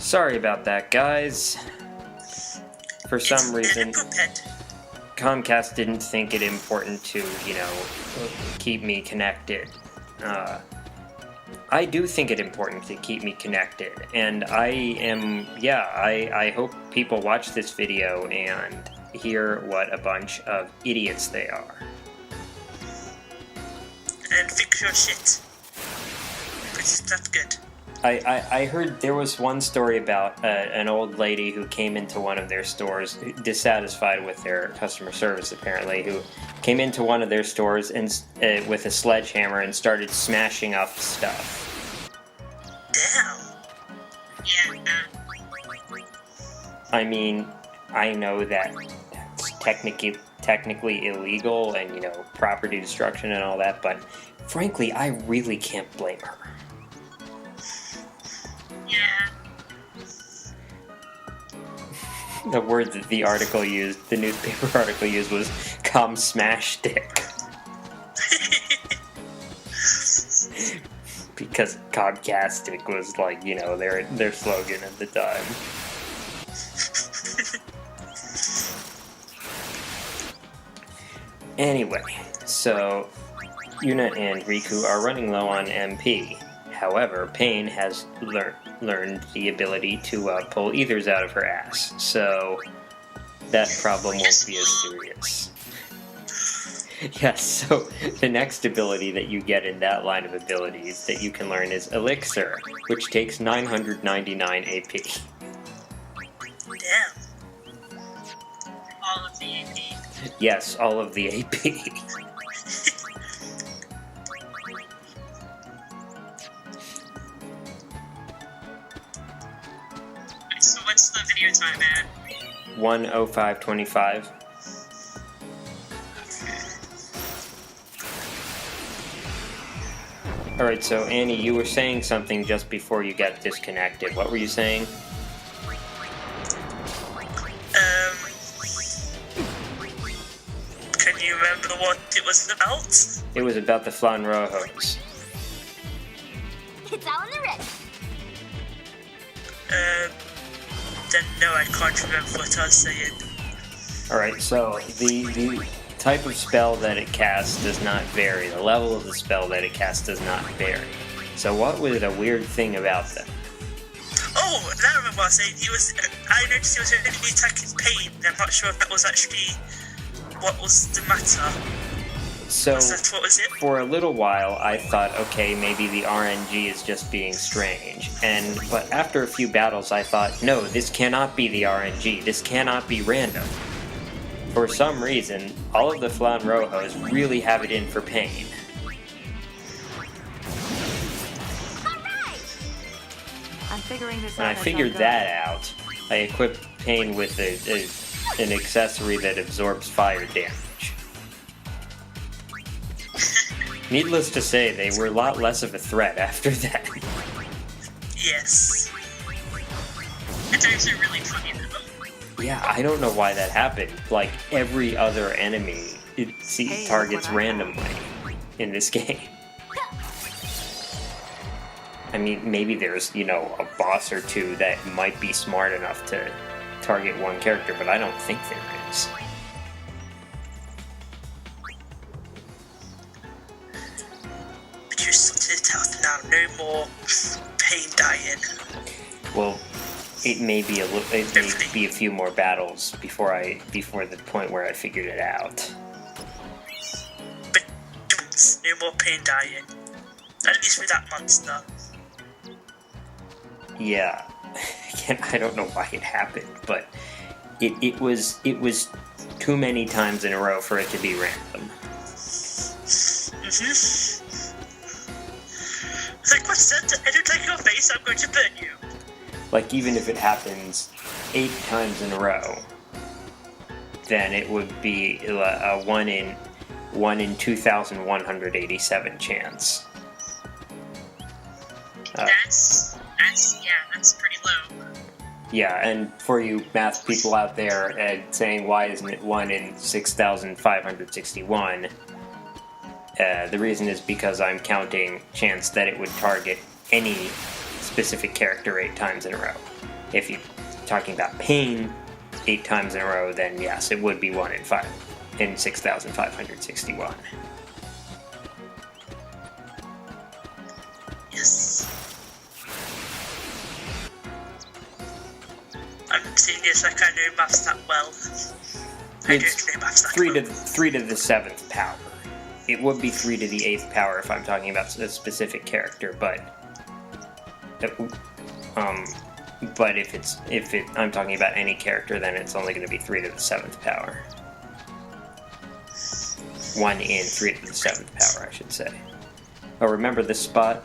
Sorry about that, guys. For some reason, Comcast didn't think it important to, keep me connected. I do think it important to keep me connected, and I hope people watch this video and hear what a bunch of idiots they are. And fix your shit. Because that's good. I heard there was one story about an old lady who came into one of their stores, dissatisfied with their customer service apparently, who came into one of their stores and with a sledgehammer and started smashing up stuff. Damn. Yeah. I mean, I know that that's technically illegal and, property destruction and all that, but frankly, I really can't blame her. Yeah. The word that the newspaper article used was "com smash stick." Because Comcastic was like, their slogan at the time. Anyway, so Yuna and Riku are running low on MP. However, Paine has learned the ability to pull ethers out of her ass, so that problem won't be as serious. Yes, so the next ability that you get in that line of abilities that you can learn is Elixir, which takes 999 AP. Damn. All of the AP. Yes, all of the AP. So what's the video time at? 1:05:25. Alright, so Annie, you were saying something just before you got disconnected. What were you saying? Can you remember what it was about? It was about the Flan Rojos. It's all in the wrist. Then no, I can't remember what I was saying. Alright, so the type of spell that it casts does not vary. The level of the spell that it casts does not vary. So what was a weird thing about them? Oh, now I remember what I was saying. I noticed he was only attacking Paine. I'm not sure if that was actually what was the matter. So, What was it? for a little while, I thought, okay, maybe the RNG is just being strange. But after a few battles, I thought, no, this cannot be the RNG. This cannot be random. For some reason, all of the Flan Rojos really have it in for Paine. Alright! I'm figuring this out. When I figured that out, I equipped Paine with an accessory that absorbs fire damage. Needless to say, they were a lot less of a threat after that. Yes. It's actually really funny though. Yeah, I don't know why that happened. Like, every other enemy, it targets randomly in this game. I mean, maybe there's, a boss or two that might be smart enough to target one character, but I don't think there is. But you're still to the health now, no more Paine dying. Well, it may be a few more battles before the point where I figured it out. But no more Paine dying. At least with that monster. Yeah. Again, I don't know why it happened, but it was too many times in a row for it to be random. It's like, what's that? I don't like your face, I'm going to burn you. Like, even if it happens 8 times in a row, then it would be a 1 in 2,187 chance. That's pretty low. Yeah, and for you math people out there saying, why isn't it 1 in 6,561? The reason is because I'm counting chance that it would target any specific character 8 times in a row. If you're talking about Paine 8 times in a row, then yes, it would be 1 in 6,561. Yes. I'm serious, I can't do maths that well. I don't do maths that well. 3 to the 7th power. It would be 3 to the 8th power if I'm talking about a specific character, but if I'm talking about any character, then it's only going to be 3 to the 7th power. 1 in 3 to the 7th power, I should say. Oh, remember this spot?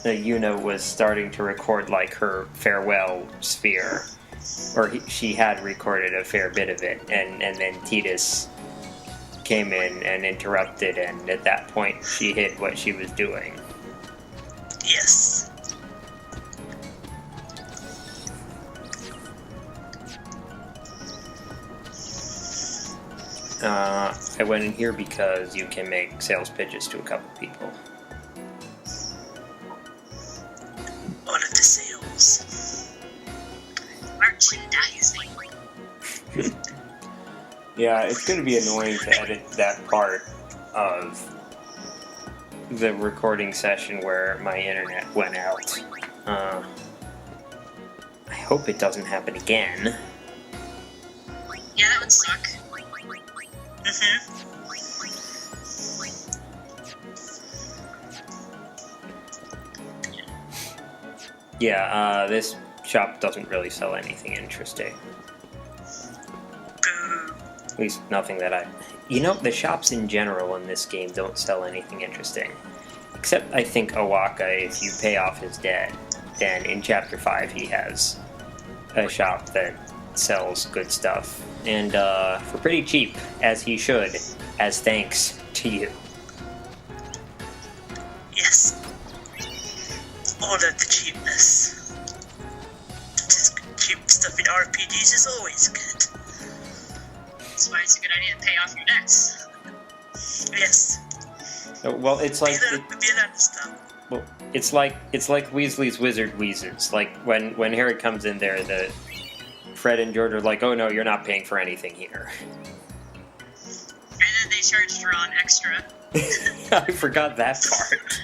Yuna was starting to record like her farewell sphere, or she had recorded a fair bit of it, and then Tidus came in and interrupted, and at that point she hid what she was doing. Yes. I went in here because you can make sales pitches to a couple people. All of the sales. Merchandising. Yeah, it's going to be annoying to edit that part of the recording session where my internet went out. I hope it doesn't happen again. Yeah, that would suck. Yeah, this shop doesn't really sell anything interesting. At least nothing that I... You know, the shops in general in this game don't sell anything interesting. Except, I think, Owaka, if you pay off his debt, then in Chapter 5 he has a shop that sells good stuff. And, for pretty cheap, as he should, as thanks to you. Yes. All of the cheapness. Just cheap stuff in RPGs is always good. That's why it's a good idea to pay off your debts. Yes. Well, it's like... Well, it's like Weasley's Wizard Wheezes. Like, when Harry comes in there, Fred and George are like, oh no, you're not paying for anything here. And then they charged Ron extra. I forgot that part.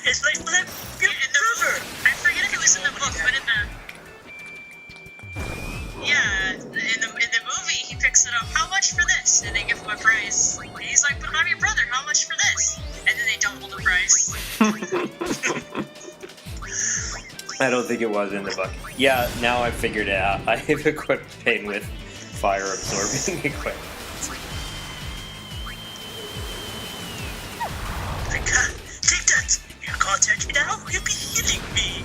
It's like, well, your brother! I forget if it was in the book, but in the movie, he picks it up. How much for this? And they give him a price. And he's like, but I'm your brother. How much for this? And then they double the price. I don't think it was in the book. Yeah, now I've figured it out. I have equipped Paine with fire-absorbing equipment. I can't take that! You can't touch me now! You'll be healing me!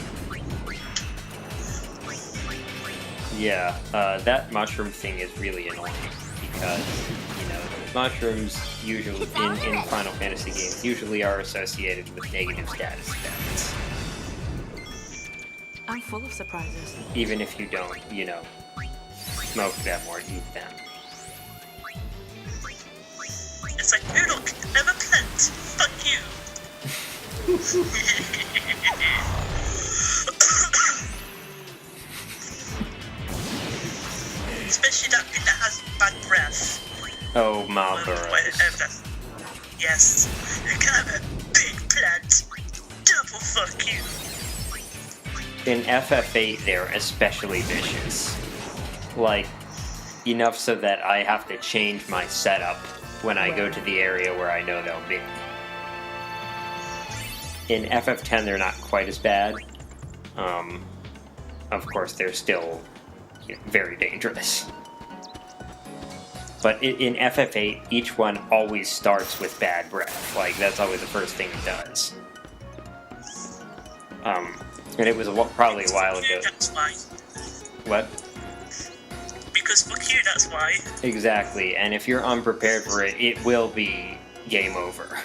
Yeah, that mushroom thing is really annoying because, you know, mushrooms usually in Final Fantasy games usually are associated with negative status effects. I'm full of surprises. Even if you don't, you know, smoke them or eat them. It's like, oh look, I'm a plant! Fuck you! Especially that thing that has bad breath. Oh, Malboro. Yes, you can have a big plant. Double fuck you. In FF8, they're especially vicious. Like, enough so that I have to change my setup when I go to the area where I know they'll be. In FF10, they're not quite as bad. Of course, they're still very dangerous. But in FF8, each one always starts with bad breath. Like, that's always the first thing it does. And it was probably a while ago. That's why. What? Because fuck you, that's why. Exactly, and if you're unprepared for it, it will be game over.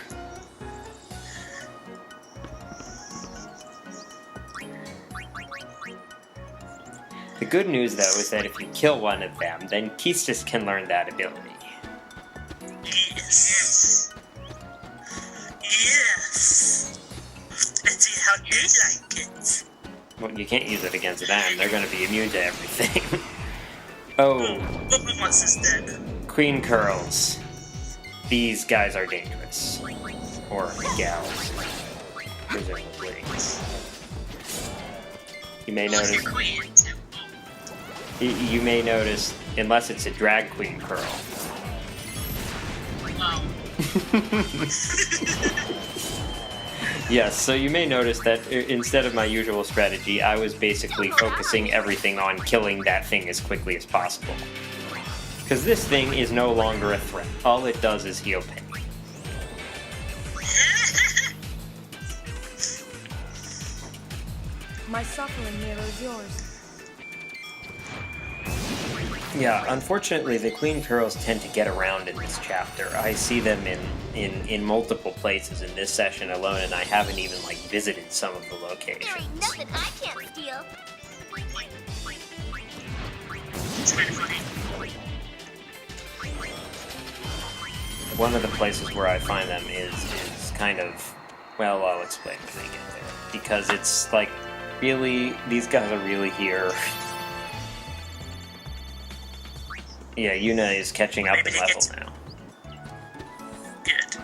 The good news, though, is that if you kill one of them, then Keistis can learn that ability. Yes. Yes. Let's see how they like it. Well, you can't use it against them. They're going to be immune to everything. Oh, What monster's dead? Queen Curls. These guys are dangerous. Or gals. Presumably. You may Unless notice. you're queen. You may notice, unless it's a drag queen curl. Wow. Yes, so you may notice that instead of my usual strategy, I was basically focusing everything on killing that thing as quickly as possible. Because this thing is no longer a threat. All it does is heal Paine. My suffering mirrors yours. Yeah, unfortunately, the Queen Curls tend to get around in this chapter. I see them in multiple places in this session alone, and I haven't even, visited some of the There locations. ain't nothing I can't steal. It's kind of funny. One of the places where I find them is kind of... Well, I'll explain when I get there. Because it's, really... These guys are really here. Yeah, Yuna is catching up in level now. Good.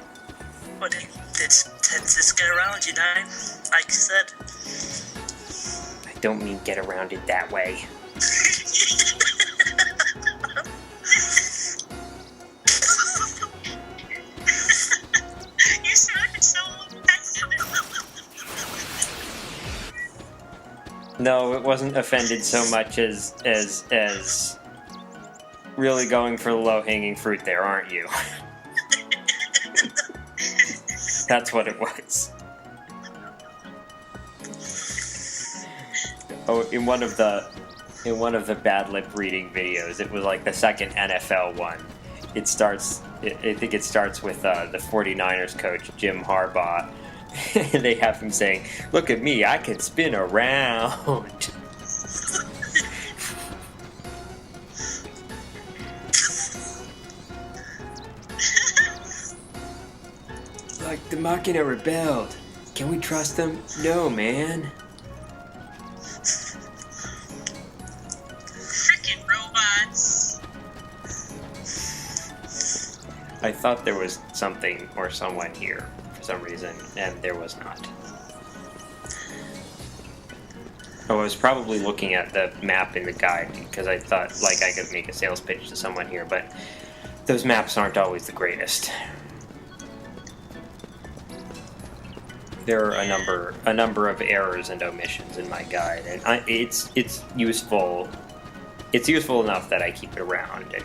Well, they tend to get around, you know? Like you said. I don't mean get around it that way. You sounded so offended. No, it wasn't offended so much as really going for the low-hanging fruit there, aren't you? That's what it was. Oh, in one of the bad lip reading videos, it was the second NFL one. I think it starts with the 49ers coach, Jim Harbaugh. They have him saying, "Look at me, I can spin around." The Machina rebelled. Can we trust them? No, man. Frickin' robots. I thought there was something or someone here for some reason, and there was not. I was probably looking at the map in the guide because I thought I could make a sales pitch to someone here, but those maps aren't always the greatest. There are a number of errors and omissions in my guide, and it's useful. It's useful enough that I keep it around and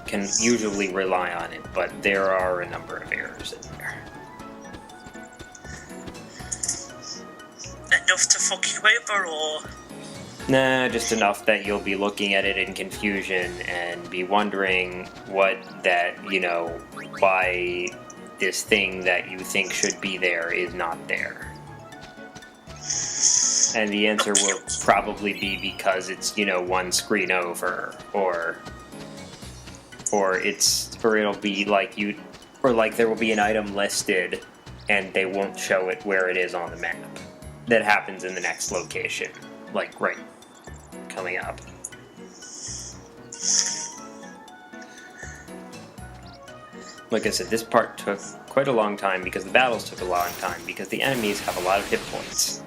can usually rely on it, but there are a number of errors in there. Enough to fuck you over, or... Nah, just enough that you'll be looking at it in confusion and be wondering why this thing that you think should be there is not there. And the answer will probably be because it's, one screen over, or it'll be there will be an item listed and they won't show it where it is on the map. That happens in the next location, right coming up. Like I said, this part took quite a long time because the battles took a long time because the enemies have a lot of hit points.